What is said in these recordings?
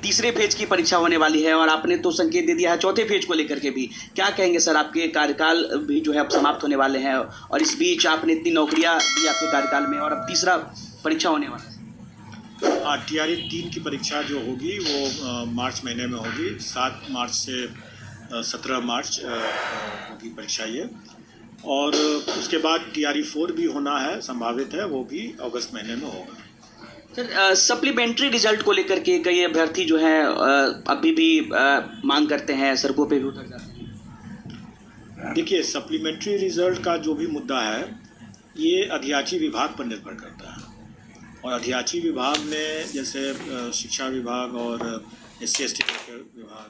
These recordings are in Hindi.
तीसरे फेज की परीक्षा होने वाली है और आपने तो संकेत दे दिया है चौथे फेज को लेकर के भी। क्या कहेंगे सर, आपके कार्यकाल भी जो है अब समाप्त होने वाले हैं और इस बीच आपने इतनी नौकरियां दी आपके कार्यकाल में और अब तीसरा परीक्षा होने वाला है। हाँ, TRE 3 की परीक्षा जो होगी वो मार्च महीने में होगी। 7 मार्च से 17 मार्च होगी परीक्षा ये। और उसके बाद TRE 4 भी होना है, संभावित है, वो भी अगस्त महीने में होगा। सर, सप्लीमेंट्री रिजल्ट को लेकर के कई अभ्यर्थी जो हैं अभी भी मांग करते हैं, सड़कों पे भी उतर जाते हैं। देखिए, सप्लीमेंट्री रिजल्ट का जो भी मुद्दा है ये अधियाची विभाग पर निर्भर करता है। और अधियाची विभाग ने, जैसे शिक्षा विभाग और SC/ST विभाग,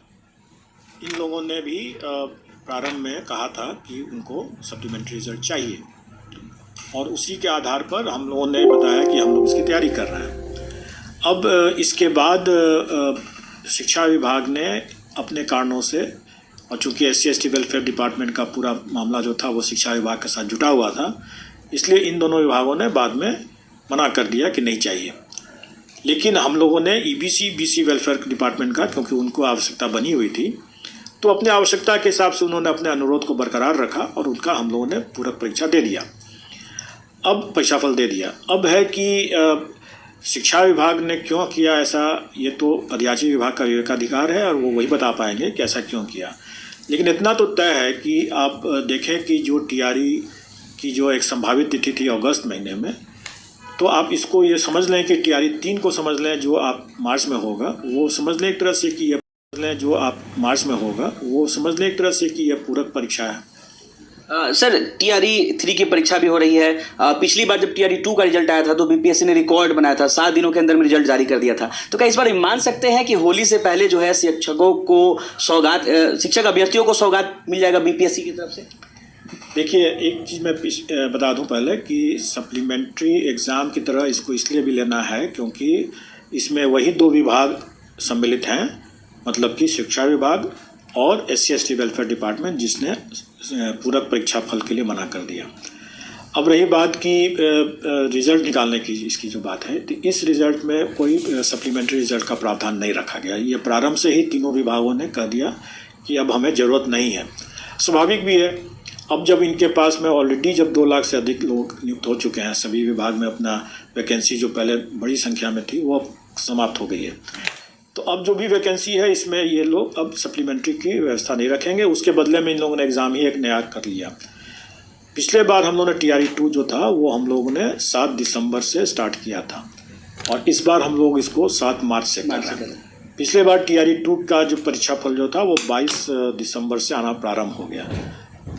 इन लोगों ने भी प्रारंभ में कहा था कि उनको सप्लीमेंट्री रिजल्ट चाहिए और उसी के आधार पर हम लोगों ने बताया कि हम लोग इसकी तैयारी कर रहे हैं। अब इसके बाद शिक्षा विभाग ने अपने कारणों से, और चूँकि SC/ST वेलफेयर डिपार्टमेंट का पूरा मामला जो था वो शिक्षा विभाग के साथ जुटा हुआ था, इसलिए इन दोनों विभागों ने बाद में मना कर दिया कि नहीं चाहिए। लेकिन हम लोगों ने EBC BC वेलफेयर डिपार्टमेंट का, क्योंकि उनको आवश्यकता बनी हुई थी, तो अपने आवश्यकता के हिसाब से उन्होंने अपने अनुरोध को बरकरार रखा और उनका हम लोगों ने पूरक परीक्षा दे दिया। अब परीक्षाफल दे दिया। अब है कि शिक्षा विभाग ने क्यों किया ऐसा, ये तो अधियाची विभाग का विवेकाधिकार है और वो वही बता पाएंगे कि ऐसा क्यों किया। लेकिन इतना तो तय है कि आप देखें कि जो TRE की जो एक संभावित तिथि थी अगस्त महीने में, तो आप इसको ये समझ लें कि TRE 3 को समझ लें जो आप मार्च में होगा, वो समझ लें एक तरह से कि जो आप मार्च में होगा वो समझ लें एक तरह से कि यह पूरक परीक्षा है। सर, TRE 3 की परीक्षा भी हो रही है। पिछली बार जब TRE 2 का रिजल्ट आया था तो BPSC ने रिकॉर्ड बनाया था, 7 दिनों के अंदर में रिजल्ट जारी कर दिया था। तो क्या इस बार मान सकते हैं कि होली से पहले जो है शिक्षकों को सौगात, शिक्षक अभ्यर्थियों को सौगात मिल जाएगा BPSC की तरफ से? देखिए, एक चीज़ मैं बता दूं पहले कि सप्लीमेंट्री एग्ज़ाम की तरह इसको इसलिए भी लेना है क्योंकि इसमें वही 2 विभाग सम्मिलित हैं, मतलब कि शिक्षा विभाग और SC/ST वेलफेयर डिपार्टमेंट, जिसने पूरक परीक्षा फल के लिए मना कर दिया। अब रही बात की रिज़ल्ट निकालने की, इसकी जो बात है, तो इस रिज़ल्ट में कोई सप्लीमेंट्री रिज़ल्ट का प्रावधान नहीं रखा गया। ये प्रारंभ से ही तीनों विभागों ने कह दिया कि अब हमें ज़रूरत नहीं है। स्वाभाविक भी है, अब जब इनके पास में ऑलरेडी जब 2 लाख से अधिक लोग नियुक्त हो चुके हैं सभी विभाग में, अपना वैकेंसी जो पहले बड़ी संख्या में थी वो समाप्त हो गई है, तो अब जो भी वैकेंसी है इसमें ये लोग अब सप्लीमेंट्री की व्यवस्था नहीं रखेंगे। उसके बदले में इन लोगों ने एग्ज़ाम ही एक नया कर लिया। पिछले बार हम लोगों ने TRE 2 जो था वो हम लोगों ने 7 दिसंबर से स्टार्ट किया था और इस बार हम लोग इसको 7 मार्च से कर रहे हैं। पिछले बार TRE 2 का जो परीक्षा फल जो था वो 22 दिसंबर से आना प्रारंभ हो गया।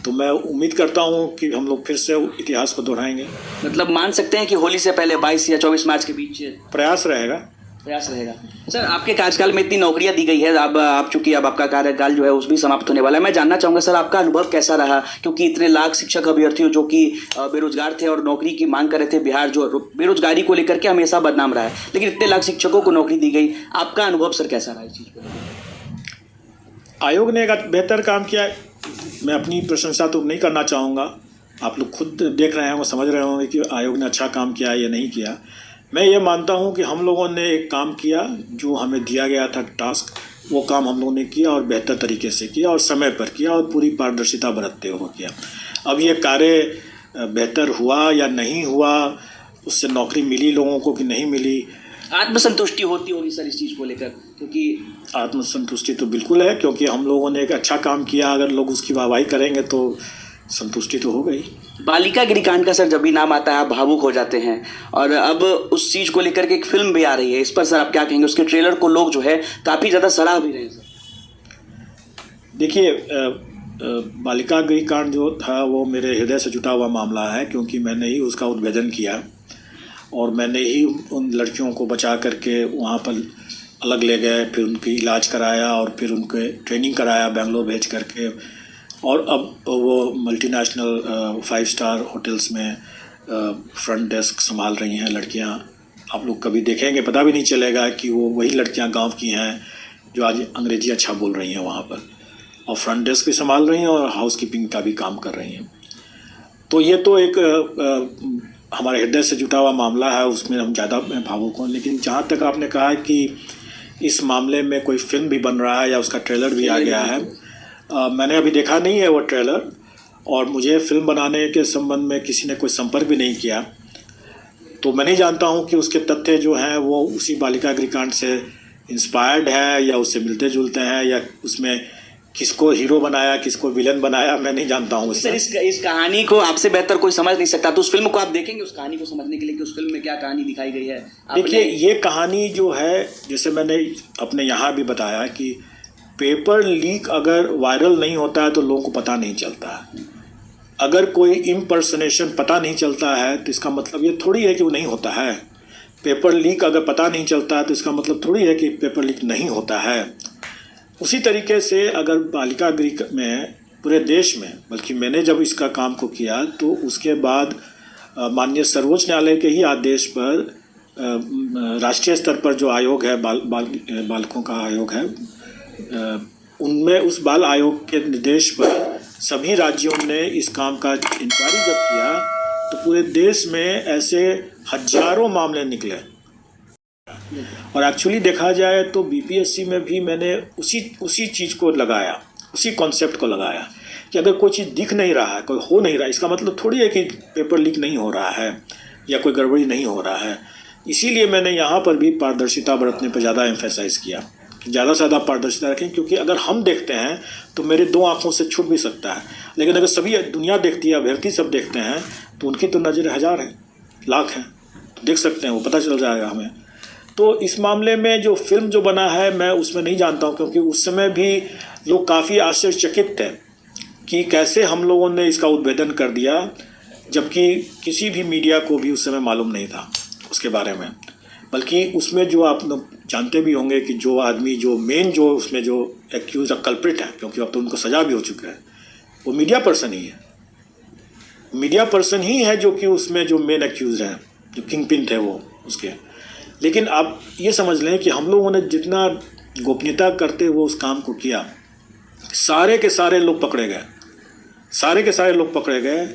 तो मैं उम्मीद करता हूं कि हम लोग फिर से इतिहास को दोहराएंगे। मतलब मान सकते हैं कि होली से पहले 22 या 24 मार्च के बीच प्रयास रहेगा। सर, आपके कार्यकाल में इतनी नौकरियां दी गई है, अब आप चूंकि अब आपका कार्यकाल जो है उस भी समाप्त होने वाला है, मैं जानना चाहूँगा सर आपका अनुभव कैसा रहा, क्योंकि इतने लाख शिक्षक अभ्यर्थियों जो कि बेरोजगार थे और नौकरी की मांग कर रहे थे। बिहार जो बेरोजगारी को लेकर के हमेशा बदनाम रहा है, लेकिन इतने लाख शिक्षकों को नौकरी दी गई, आपका अनुभव सर कैसा रहा इस चीज़ को? आयोग ने एक बेहतर काम किया, मैं अपनी प्रशंसा तो नहीं करना चाहूँगा, आप लोग खुद देख रहे हैं, वो समझ रहे होंगे कि आयोग ने अच्छा काम किया या नहीं किया। मैं ये मानता हूँ कि हम लोगों ने एक काम किया, जो हमें दिया गया था टास्क, वो काम हम लोगों ने किया और बेहतर तरीके से किया और समय पर किया और पूरी पारदर्शिता बरतते हुए किया। अब ये कार्य बेहतर हुआ या नहीं हुआ, उससे नौकरी मिली लोगों को कि नहीं मिली, आत्मसंतुष्टि होती होगी सर इस चीज़ को लेकर? क्योंकि आत्मसंतुष्टि तो बिल्कुल है, क्योंकि हम लोगों ने एक अच्छा काम किया, अगर लोग उसकी वाहवाही करेंगे तो संतुष्टि तो हो गई। बालिका गृहकांड का सर जब भी नाम आता है आप भावुक हो जाते हैं, और अब उस चीज़ को लेकर के एक फिल्म भी आ रही है, इस पर सर आप क्या कहेंगे? उसके ट्रेलर को लोग जो है काफ़ी ज़्यादा सराह भी रहे हैं सर। देखिए, बालिका गृहकांड जो था वो मेरे हृदय से जुटा हुआ मामला है, क्योंकि मैंने ही उसका उद्भेदन किया और मैंने ही उन लड़कियों को बचा करके वहाँ पर अलग ले गए, फिर उनकी इलाज कराया और फिर उनके ट्रेनिंग कराया बेंगलोर भेज करके, और अब वो मल्टीनेशनल 5 स्टार होटल्स में फ्रंट डेस्क संभाल रही हैं लड़कियां। आप लोग कभी देखेंगे पता भी नहीं चलेगा कि वो वही लड़कियां गांव की हैं जो आज अंग्रेजी अच्छा बोल रही हैं वहाँ पर, और फ्रंट डेस्क भी संभाल रही हैं और हाउसकीपिंग का भी काम कर रही हैं। तो ये तो एक हमारे हृदय से जुटा हुआ मामला है, उसमें हम ज़्यादा भावुक हों। लेकिन जहाँ तक आपने कहा कि इस मामले में कोई फिल्म भी बन रहा है या उसका ट्रेलर भी आ गया है। मैंने अभी देखा नहीं है वो ट्रेलर, और मुझे फिल्म बनाने के संबंध में किसी ने कोई संपर्क भी नहीं किया, तो मैं नहीं जानता हूँ कि उसके तथ्य जो हैं वो उसी बालिका गृहकांड से इंस्पायर्ड है या उससे मिलते जुलते हैं, या उसमें किसको हीरो बनाया किसको विलन बनाया, मैं नहीं जानता हूँ। सर इस कहानी को आपसे बेहतर कोई समझ नहीं सकता, तो उस फिल्म को आप देखेंगे उस कहानी को समझने के लिए कि उस फिल्म में क्या कहानी दिखाई गई है। देखिए, ये कहानी जो है, जैसे मैंने अपने यहाँ भी बताया कि पेपर लीक अगर वायरल नहीं होता है तो लोगों को पता नहीं चलता है। अगर कोई इम्पर्सनेशन पता नहीं चलता है तो इसका मतलब ये थोड़ी है कि वो नहीं होता है। पेपर लीक अगर पता नहीं चलता है तो इसका मतलब थोड़ी है कि पेपर लीक नहीं होता है। उसी तरीके से अगर बालिका गृह में पूरे देश में, बल्कि मैंने जब इसका काम को किया तो उसके बाद माननीय सर्वोच्च न्यायालय के ही आदेश पर राष्ट्रीय स्तर पर जो आयोग है, बालकों का आयोग है, उनमें उस बाल आयोग के निर्देश पर सभी राज्यों ने इस काम का इंक्वायरी जब किया तो पूरे देश में ऐसे हजारों मामले निकले। और एक्चुअली देखा जाए तो बीपीएससी में भी मैंने उसी चीज़ को लगाया, उसी कॉन्सेप्ट को लगाया कि अगर कोई चीज़ दिख नहीं रहा है, कोई हो नहीं रहा है, इसका मतलब थोड़ी है कि पेपर लीक नहीं हो रहा है या कोई गड़बड़ी नहीं हो रहा है। इसीलिए मैंने यहाँ पर भी पारदर्शिता बरतने पर ज़्यादा एम्फेसाइज किया कि ज़्यादा से ज़्यादा पारदर्शिता रखें, क्योंकि अगर हम देखते हैं तो मेरे 2 आँखों से छूट भी सकता है, लेकिन अगर सभी दुनिया देखती है, अभ्यर्थी सब देखते हैं, तो उनकी तो नज़र हज़ार है, लाख है, तो देख सकते हैं, वो पता चल जाएगा हमें। तो इस मामले में जो फिल्म जो बना है मैं उसमें नहीं जानता हूँ, क्योंकि उस समय भी लोग काफ़ी आश्चर्यचकित थे कि कैसे हम लोगों ने इसका उद्भेदन कर दिया, जबकि किसी भी मीडिया को भी उस समय मालूम नहीं था उसके बारे में। बल्कि उसमें जो आप लोग जानते भी होंगे कि जो आदमी जो मेन जो उसमें जो एक्यूज कल्प्रिट है, क्योंकि अब तो उनको सजा भी हो चुका है, वो मीडिया पर्सन ही है। मीडिया पर्सन ही है जो कि उसमें जो मेन एक्यूज हैं, जो किंग पिन थे वो उसके। लेकिन आप ये समझ लें कि हम लोगों ने जितना गोपनीयता करते हुए उस काम को किया, सारे के सारे लोग पकड़े गए, सारे के सारे लोग पकड़े गए।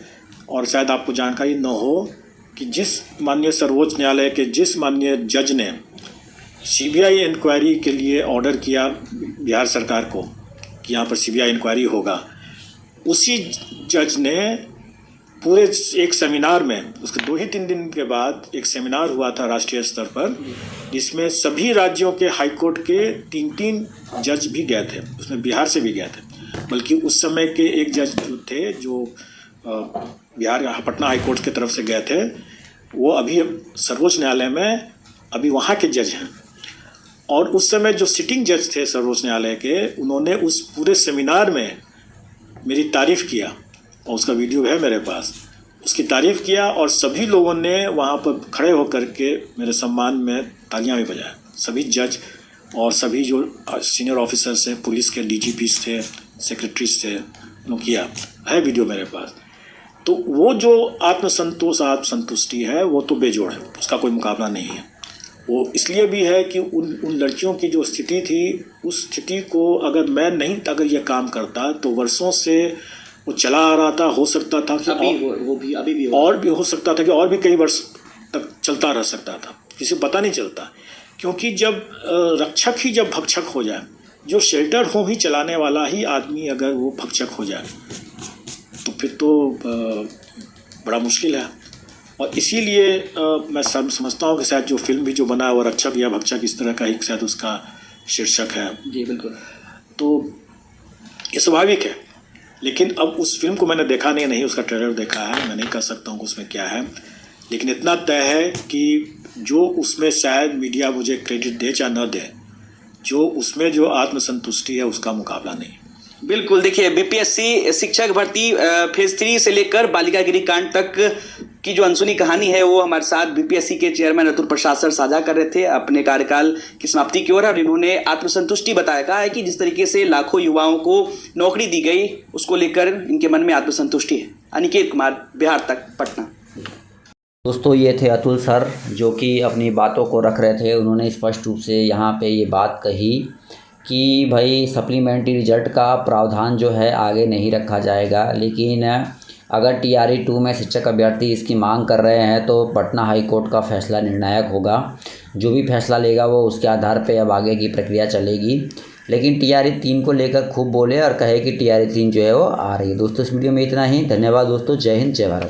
और शायद आपको जानकारी न हो कि जिस माननीय सर्वोच्च न्यायालय के जिस माननीय जज ने सीबीआई इंक्वायरी के लिए ऑर्डर किया बिहार सरकार को कि यहाँ पर सीबीआई इंक्वायरी होगा, उसी जज ने पूरे एक सेमिनार में, उसके 2 ही 3 दिन के बाद एक सेमिनार हुआ था राष्ट्रीय स्तर पर, जिसमें सभी राज्यों के हाईकोर्ट के 3-3 जज भी गए थे, उसमें बिहार से भी गए थे। बल्कि उस समय के एक जज जो थे, जो बिहार पटना हाईकोर्ट की तरफ से गए थे, वो अभी सर्वोच्च न्यायालय में अभी वहाँ के जज हैं। और उस समय जो सिटिंग जज थे सर्वोच्च न्यायालय के, उन्होंने उस पूरे सेमिनार में मेरी तारीफ़ किया, और उसका वीडियो है मेरे पास, उसकी तारीफ़ किया, और सभी लोगों ने वहाँ पर खड़े होकर के मेरे सम्मान में तालियां भी बजाया। सभी जज और सभी जो सीनियर ऑफिसर्स हैं, पुलिस के डीजीपीज थे, सेक्रेटरीज थे, उन्होंने किया है वीडियो मेरे पास। तो वो जो आत्मसंतोष आत्मसंतुष्टि है वो तो बेजोड़ है, उसका कोई मुकाबला नहीं है। वो इसलिए भी है कि उन लड़कियों की जो स्थिति थी, उस स्थिति को अगर मैं नहीं अगर ये काम करता तो वर्षों से वो चला आ रहा था। हो सकता था कि अभी भी और भी हो सकता था कि और भी कई वर्ष तक चलता रह सकता था, किसी को पता नहीं चलता। क्योंकि जब रक्षक ही जब भक्षक हो जाए, जो शेल्टर होम ही चलाने वाला ही आदमी अगर वो भक्षक हो जाए, तो फिर तो बड़ा मुश्किल है। और इसीलिए मैं समझता हूँ कि शायद जो फिल्म भी जो बना है वो रक्षक या भक्षक इस तरह का ही शायद उसका शीर्षक है। जी बिल्कुल। तो ये स्वाभाविक है, लेकिन अब उस फिल्म को मैंने देखा नहीं, उसका ट्रेलर देखा है, मैं नहीं कह सकता हूँ कि उसमें क्या है। लेकिन इतना तय है कि जो उसमें शायद मीडिया मुझे क्रेडिट दे चाहे न दे, जो उसमें जो आत्मसंतुष्टि है उसका मुकाबला नहीं। बिल्कुल। देखिए, बीपीएससी शिक्षक भर्ती फेज 3 से लेकर बालिका गृह कांड तक की जो अनसुनी कहानी है वो हमारे साथ बीपीएससी के चेयरमैन अतुल प्रसाद सर साझा कर रहे थे अपने कार्यकाल की समाप्ति की ओर। और इन्होंने आत्मसंतुष्टि बताया, कहा है कि जिस तरीके से लाखों युवाओं को नौकरी दी गई उसको लेकर इनके मन में आत्मसंतुष्टि है। अनिकेत कुमार, बिहार तक, पटना। दोस्तों, ये थे अतुल सर जो कि अपनी बातों को रख रहे थे। उन्होंने स्पष्ट रूप से यहाँ पे ये बात कही कि भाई सप्लीमेंट्री रिजल्ट का प्रावधान जो है आगे नहीं रखा जाएगा, लेकिन अगर TRE 2 में शिक्षक अभ्यर्थी इसकी मांग कर रहे हैं तो पटना हाई कोर्ट का फैसला निर्णायक होगा। जो भी फैसला लेगा वो उसके आधार पे अब आगे की प्रक्रिया चलेगी। लेकिन TRE 3 को लेकर खूब बोले और कहे कि TRE 3 जो है वो आ रही है। दोस्तों इस वीडियो में इतना ही। धन्यवाद दोस्तों। जय हिंद, जय भारत।